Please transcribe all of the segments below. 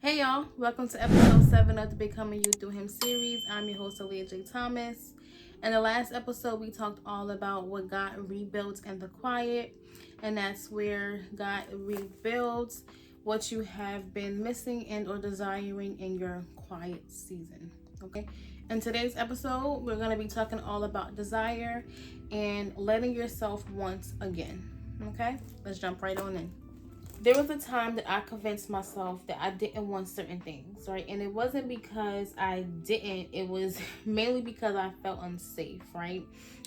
Hey y'all, welcome to episode 7 of the Becoming You Through Him series. I'm your host, Aaliyah J. Thomas. In the last episode, we talked all about what God rebuilds in the quiet, and that's where God rebuilds what you have been missing and or desiring in your quiet season. Okay. In today's episode, we're going to be talking all about desire and letting yourself want again. Okay, let's jump right on in. There was a time that I convinced myself that I didn't want certain things, right? And it wasn't because I didn't, it was mainly because I felt unsafe, right?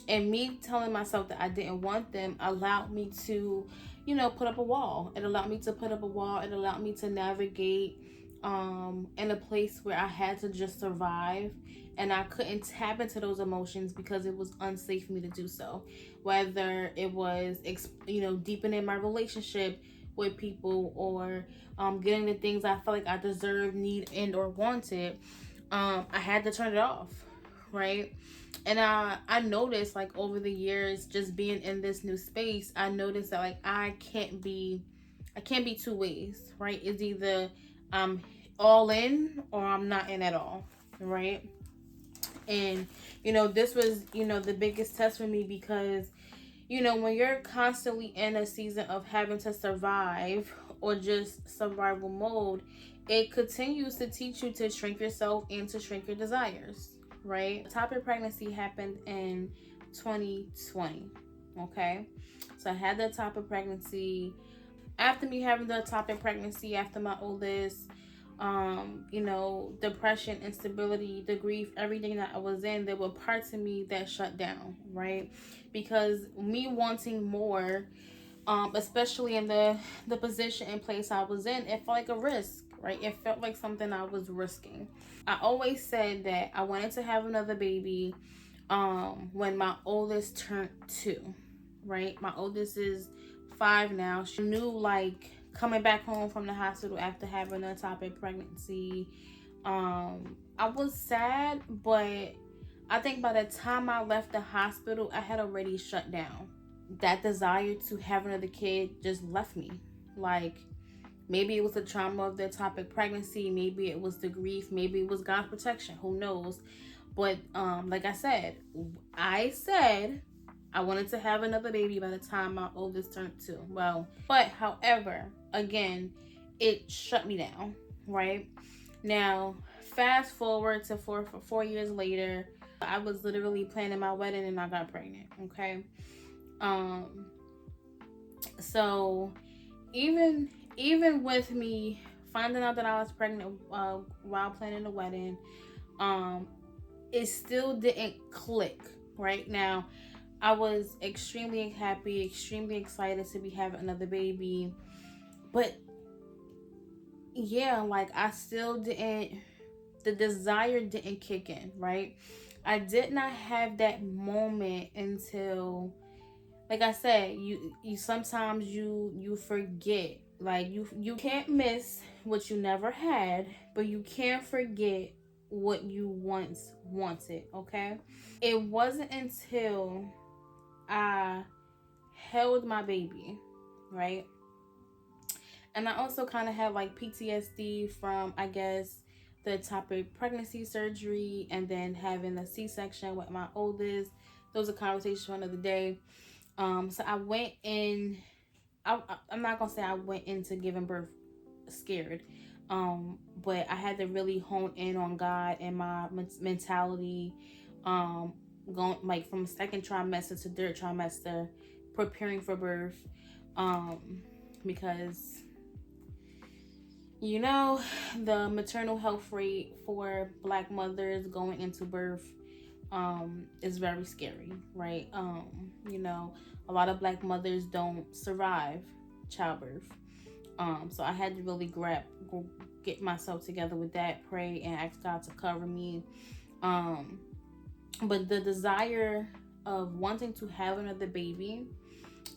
And me telling myself that I didn't want them allowed me to, put up a wall. It allowed me to put up a wall. It allowed me to navigate in a place where I had to just survive, and I couldn't tap into those emotions because it was unsafe for me to do so. Whether it was, deepening my relationship with people, or getting the things I felt like I deserved, need, and or wanted, I had to turn it off, right? And I noticed, like, over the years, just being in this new space, I noticed that, like, I can't be two ways, right? It's either I'm all in or I'm not in at all, right? And this was the biggest test for me, because when you're constantly in a season of having to survive or just survival mode, it continues to teach you to shrink yourself and to shrink your desires, right? The topic pregnancy happened in 2020, okay? So I had the topic pregnancy. After me having the topic pregnancy, after my oldest, depression, instability, the grief, everything that I was in, there were parts of me that shut down, right? Because me wanting more, especially in the position and place I was in, it felt like a risk, right? It felt like something I was risking. I always said that I wanted to have another baby when my oldest turned 2, right? My oldest is 5 now. She knew, like, coming back home from the hospital after having a ectopic pregnancy, I was sad, but I think by the time I left the hospital, I had already shut down. That desire to have another kid just left me. Like, maybe it was the trauma of the ectopic pregnancy, maybe it was the grief, maybe it was God's protection, who knows? But like I said I wanted to have another baby by the time my oldest turned 2. Well, but however, again, it shut me down, right? Now, fast forward to 4 years later, I was literally planning my wedding and I got pregnant, okay? So even with me finding out that I was pregnant while planning the wedding, it still didn't click. Right now, I was extremely happy, extremely excited to be having another baby, but yeah, like, I still didn't, the desire didn't kick in, right? I did not have that moment until, like I said, you sometimes you forget. Like, you can't miss what you never had, but you can't forget what you once wanted, okay? It wasn't until I held my baby, right? And I also kind of had, like, PTSD from, I guess, the ectopic pregnancy surgery, and then having a C-section with my oldest. Those are conversations for another day. So I went in. I'm not gonna say I went into giving birth scared, but I had to really hone in on God and my mentality, going, like, from second trimester to third trimester, preparing for birth, because the maternal health rate for Black mothers going into birth is very scary, right? A lot of Black mothers don't survive childbirth. So I had to really get myself together with that, pray, and ask God to cover me. But the desire of wanting to have another baby,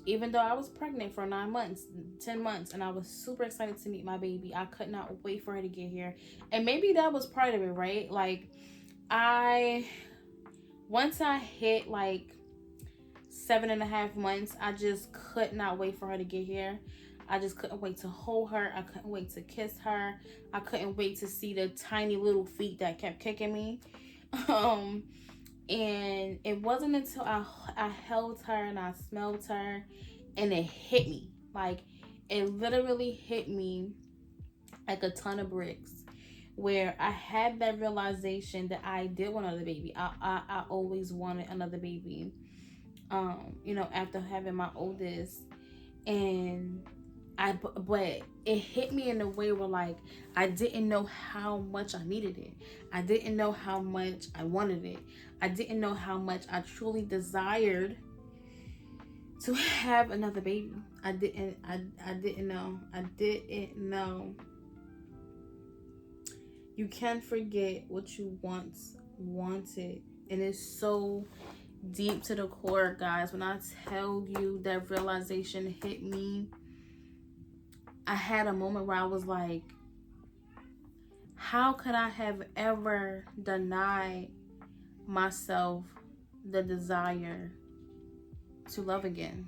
even though I was pregnant for 9 months, 10 months, and I was super excited to meet my baby, I could not wait for her to get here. And maybe that was part of it, right? Like, once I hit, like, 7.5 months, I just could not wait for her to get here. I just couldn't wait to hold her. I couldn't wait to kiss her. I couldn't wait to see the tiny little feet that kept kicking me. And it wasn't until I held her and I smelled her and it hit me. Like, it literally hit me like a ton of bricks, where I had that realization that I did want another baby. I always wanted another baby. After having my oldest, and but it hit me in a way where, like, I didn't know how much I needed it. I didn't know how much I wanted it. I didn't know how much I truly desired to have another baby. I didn't know. I didn't know. You can't forget what you once wanted. And it's so deep to the core, guys. When I tell you that realization hit me, I had a moment where I was like, how could I have ever denied myself the desire to love again?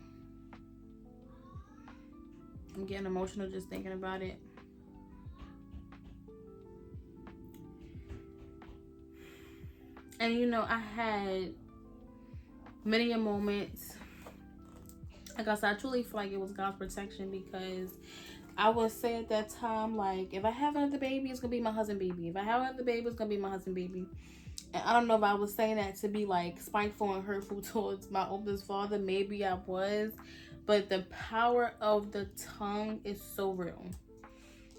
I'm getting emotional just thinking about it. And I had many moments. Like I said, I truly feel like it was God's protection, because I would say at that time, like, if I have another baby, it's gonna be my husband baby. If I have another baby, it's gonna be my husband baby. And I don't know if I was saying that to be like spiteful and hurtful towards my oldest father. Maybe I was, but the power of the tongue is so real.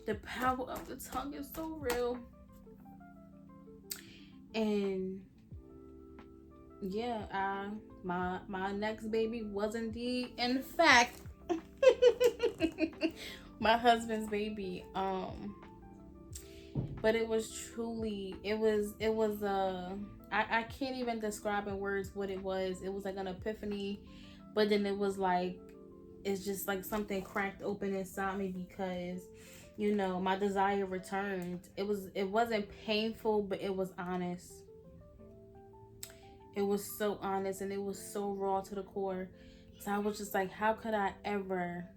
The power of the tongue is so real. And yeah, my next baby was indeed, in fact, my husband's baby. But it was truly, I can't even describe in words what it was. It was like an epiphany, but then it was like, it's just like something cracked open inside me, because my desire returned. It wasn't painful, but it was honest. It was so honest, and it was so raw to the core. So I was just like, how could I ever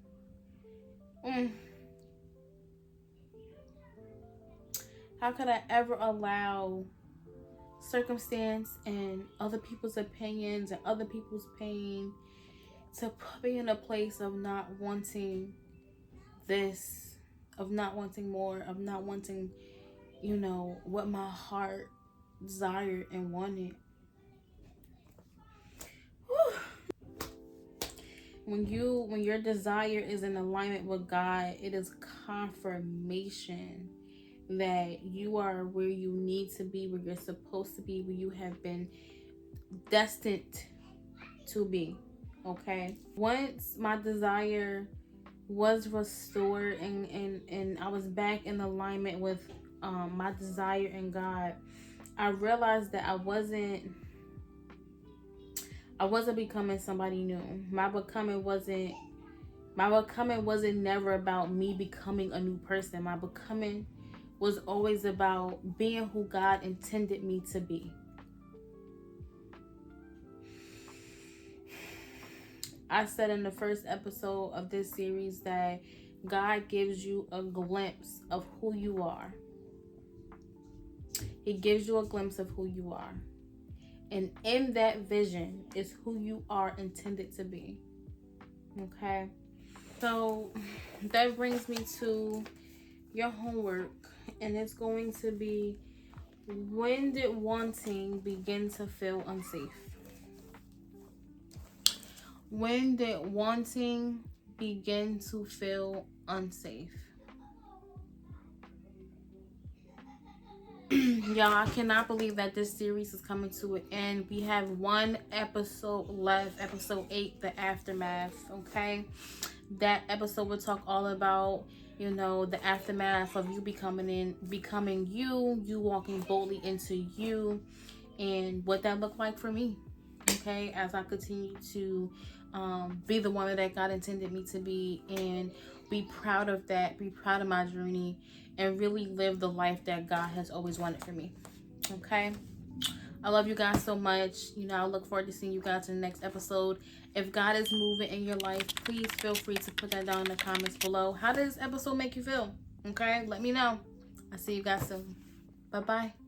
how could I ever allow circumstance and other people's opinions and other people's pain to put me in a place of not wanting this, of not wanting more, of not wanting, what my heart desired and wanted. When your desire is in alignment with God, it is confirmation that you are where you need to be, where you're supposed to be, where you have been destined to be. Okay? Once my desire was restored and I was back in alignment with my desire in God, I realized that I wasn't becoming somebody new. My becoming wasn't never about me becoming a new person. My becoming was always about being who God intended me to be. I said in the first episode of this series that God gives you a glimpse of who you are. He gives you a glimpse of who you are. And in that vision is who you are intended to be. Okay? So that brings me to your homework. And it's going to be, when did wanting begin to feel unsafe? When did wanting begin to feel unsafe? Y'all, I cannot believe that this series is coming to an end. We have one episode left, episode 8, the aftermath. Okay, that episode will talk all about the aftermath of you becoming you walking boldly into you, and what that looked like for me. Okay, as I continue to be the woman that God intended me to be, and be proud of that, be proud of my journey, and really live the life that God has always wanted for me. Okay, I love you guys so much. You know, I look forward to seeing you guys in the next episode. If God is moving in your life, please feel free to put that down in the comments below. How does this episode make you feel? Okay, let me know. I'll see you guys soon. Bye-bye.